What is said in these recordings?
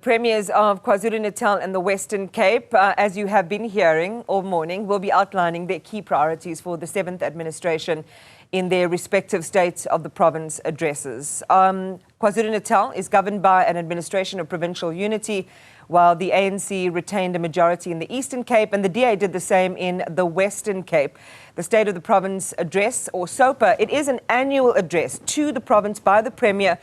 Premiers of KwaZulu-Natal and the Western Cape, as you have been hearing all morning, will be outlining their key priorities for the 7th administration in their respective states of the province addresses. KwaZulu-Natal is governed by an administration of provincial unity, while the ANC retained a majority in the Eastern Cape, and the DA did the same in the Western Cape. The State of the Province Address, or SOPA, it is an annual address to the province by the Premier,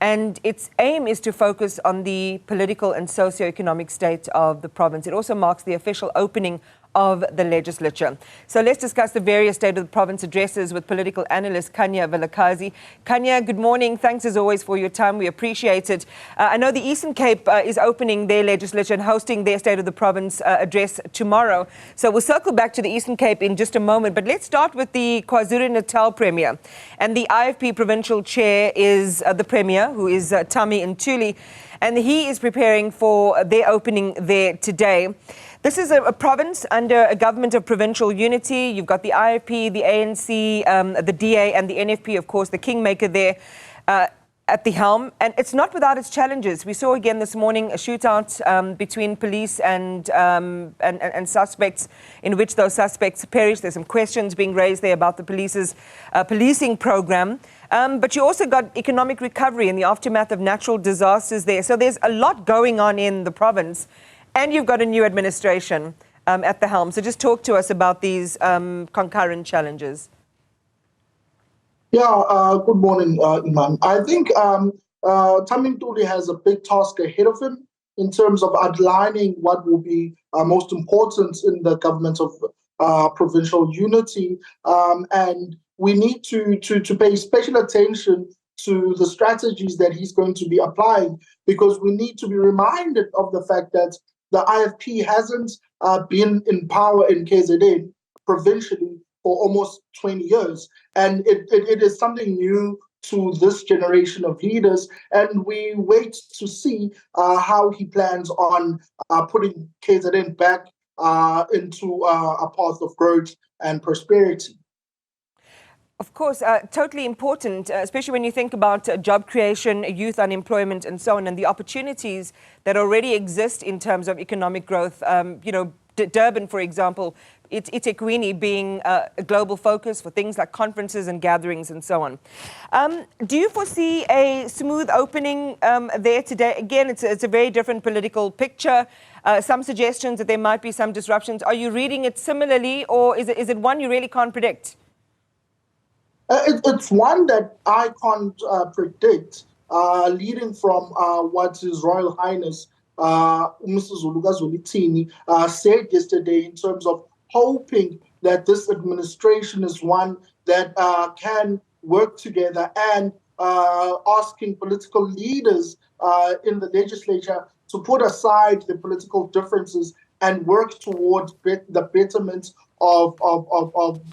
and its aim is to focus on the political and socio-economic state of the province. It also marks the official opening of the legislature. So let's discuss the various State of the Province addresses with political analyst Khanya Vilakazi. Khanya, good morning. Thanks as always for your time. We appreciate it. I know the Eastern Cape is opening their legislature and hosting their State of the Province address tomorrow. So we'll circle back to the Eastern Cape in just a moment. But let's start with the KwaZulu-Natal Premier. And the IFP Provincial Chair is the Premier, who is Tami Ntuli. And he is preparing for their opening there today. This is a province under a government of provincial unity. You've got the IFP, the ANC, the DA and the NFP, of course, the kingmaker there at the helm. And it's not without its challenges. We saw again this morning a shootout between police and suspects, in which those suspects perished. There's some questions being raised there about the police's policing program. But you also got economic recovery in the aftermath of natural disasters there. So there's a lot going on in the province. And you've got a new administration at the helm. So just talk to us about these concurrent challenges. Yeah, good morning, Iman. I think Tami Ntuli has a big task ahead of him in terms of outlining what will be most important in the government of provincial unity. And we need to pay special attention to the strategies that he's going to be applying, because we need to be reminded of the fact that the IFP hasn't been in power in KZN provincially for almost 20 years. And it is something new to this generation of leaders. And we wait to see how he plans on putting KZN back into a path of growth and prosperity. Of course, totally important, especially when you think about job creation, youth unemployment and so on, and the opportunities that already exist in terms of economic growth. You know, Durban, for example, eThekwini being a global focus for things like conferences and gatherings and so on. Do you foresee a smooth opening there today? Again, it's a very different political picture. Some suggestions that there might be some disruptions. Are you reading it similarly, or is it one you really can't predict? It's one that I can't predict, leading from what His Royal Highness Mrs. Zulukazulitini said yesterday, in terms of hoping that this administration is one that can work together, and asking political leaders in the legislature to put aside the political differences and work towards the betterment of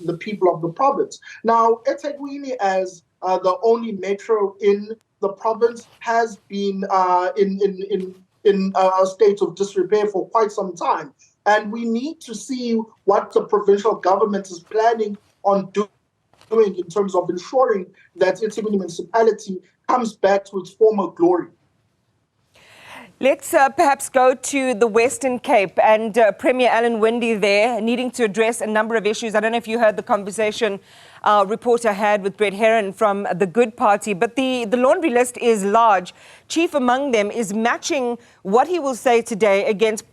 the people of the province. Now, eThekwini, as the only metro in the province, has been in a state of disrepair for quite some time. And we need to see what the provincial government is planning on doing in terms of ensuring that eThekwini municipality comes back to its former glory. Let's perhaps go to the Western Cape and Premier Alan Winde there, needing to address a number of issues. I don't know if you heard the conversation our reporter had with Brett Heron from the Good Party, but the laundry list is large. Chief among them is matching what he will say today against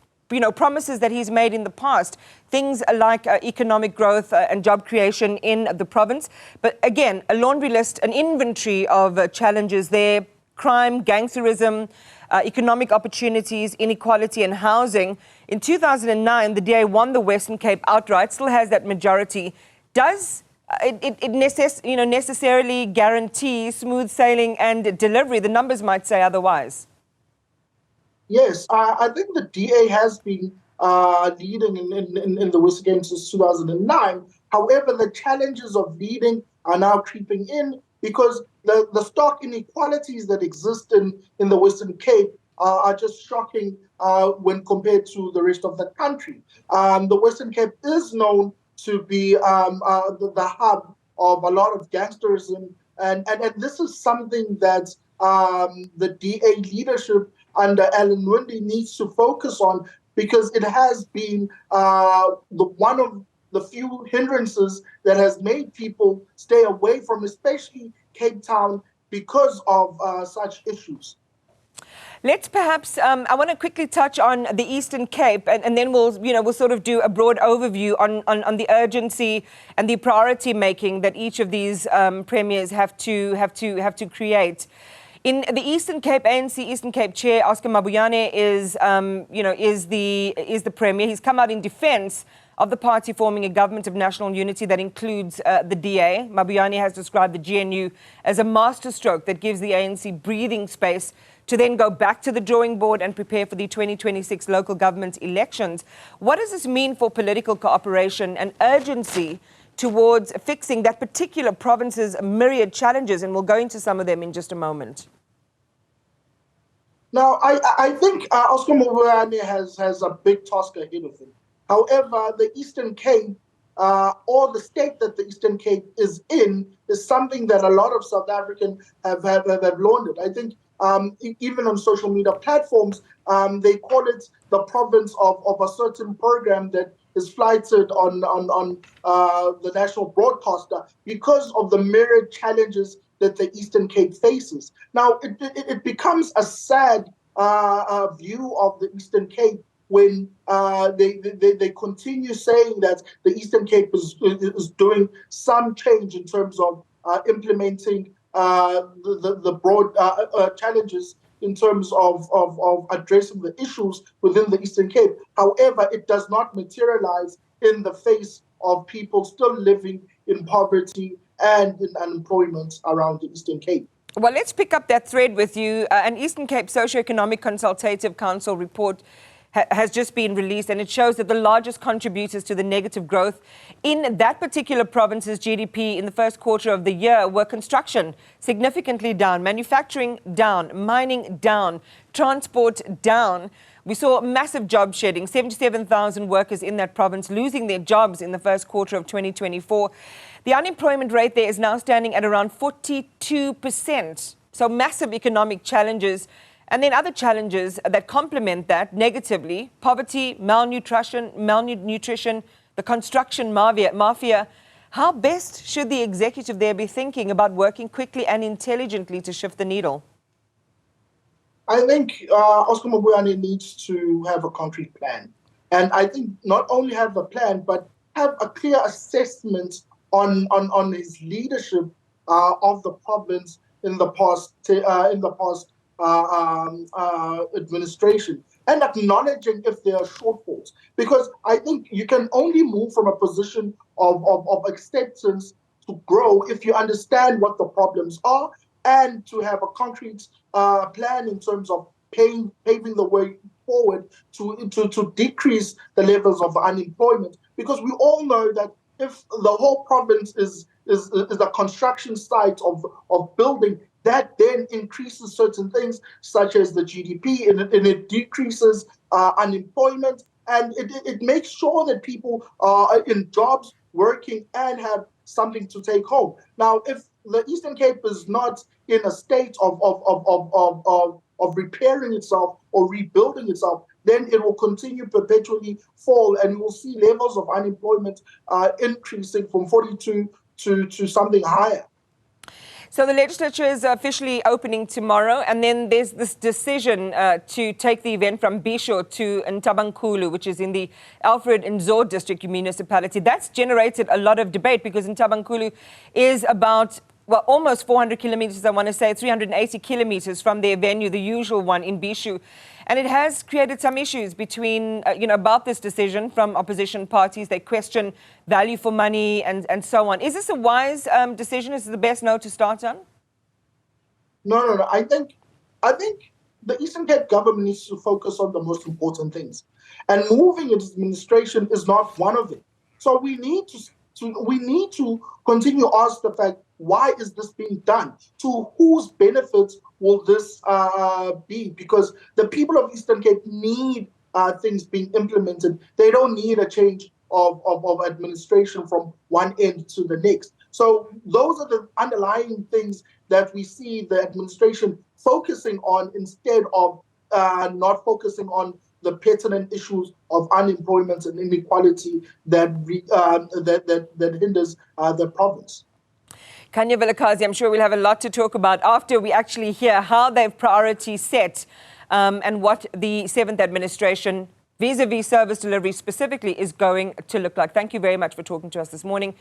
promises that he's made in the past, things like economic growth and job creation in the province. But again, a laundry list, an inventory of challenges there: crime, gangsterism, economic opportunities, inequality and housing. In 2009, the DA won the Western Cape outright, still has that majority. Does it necessarily guarantee smooth sailing and delivery? The numbers might say otherwise. Yes, I think the DA has been leading in the Western Cape since 2009. However, the challenges of leading are now creeping in, because the stark inequalities that exist in the Western Cape are just shocking when compared to the rest of the country. The Western Cape is known to be the hub of a lot of gangsterism, and this is something that the DA leadership under Alan Winde needs to focus on, because it has been one of the few hindrances that has made people stay away from, especially Cape Town, because of such issues. Let's perhaps, I want to quickly touch on the Eastern Cape, and then we'll sort of do a broad overview on the urgency and the priority making that each of these premiers have to create. In the Eastern Cape, ANC Eastern Cape Chair Oscar Mabuyane is the premier. He's come out in defence of the party forming a government of national unity that includes the DA. Mabuyane has described the GNU as a masterstroke that gives the ANC breathing space to then go back to the drawing board and prepare for the 2026 local government elections. What does this mean for political cooperation and urgency towards fixing that particular province's myriad challenges? And we'll go into some of them in just a moment. Now, I think Oscar Mabuyane has a big task ahead of him. However, the Eastern Cape, or the state that the Eastern Cape is in, is something that a lot of South Africans have lauded. I think even on social media platforms, they call it the province of a certain program that is flighted on the national broadcaster because of the myriad challenges that the Eastern Cape faces. Now, it becomes a sad view of the Eastern Cape when they continue saying that the Eastern Cape is doing some change in terms of implementing the broad challenges in terms of addressing the issues within the Eastern Cape. However, it does not materialize in the face of people still living in poverty and in unemployment around the Eastern Cape. Well, let's pick up that thread with you. An Eastern Cape Socioeconomic Consultative Council report has just been released, and it shows that the largest contributors to the negative growth in that particular province's GDP in the first quarter of the year were construction, significantly down, manufacturing down, mining down, transport down. We saw massive job shedding, 77,000 workers in that province losing their jobs in the first quarter of 2024. The unemployment rate there is now standing at around 42%. So massive economic challenges. And then other challenges that complement that negatively: poverty, malnutrition, the construction mafia. How best should the executive there be thinking about working quickly and intelligently to shift the needle? I think Oscar Mabuyane needs to have a concrete plan. And I think not only have a plan, but have a clear assessment on his leadership of the province in the past administration, and acknowledging if there are shortfalls. Because I think you can only move from a position of acceptance to grow if you understand what the problems are, and to have a concrete plan in terms of paving the way forward to decrease the levels of unemployment. Because we all know that if the whole province is a construction site of building, that then increases certain things such as the GDP, and it decreases unemployment, and it makes sure that people are in jobs, working, and have something to take home. Now, if the Eastern Cape is not in a state of repairing itself or rebuilding itself, then it will continue perpetually fall, and we'll see levels of unemployment increasing from 42 to something higher. So the legislature is officially opening tomorrow, and then there's this decision to take the event from Bisho to Ntabankulu, which is in the Alfred Nzo district municipality. That's generated a lot of debate because Ntabankulu is about, well, almost 400 kilometers, I want to say 380 kilometers from their venue, the usual one in Bisho. And it has created some issues between, about this decision from opposition parties. They question value for money and so on. Is this a wise decision? Is it the best note to start on? No. I think the Eastern Cape government needs to focus on the most important things. And moving its administration is not one of them. So we need to continue to ask the fact, why is this being done? To whose benefits will this be? Because the people of Eastern Cape need things being implemented. They don't need a change of administration from one end to the next. So those are the underlying things that we see the administration focusing on instead of not focusing on the pertinent issues of unemployment and inequality that hinders the province. Khanya Vilakazi, I'm sure we'll have a lot to talk about after we actually hear how they've priority set and what the 7th administration vis-a-vis service delivery specifically is going to look like. Thank you very much for talking to us this morning.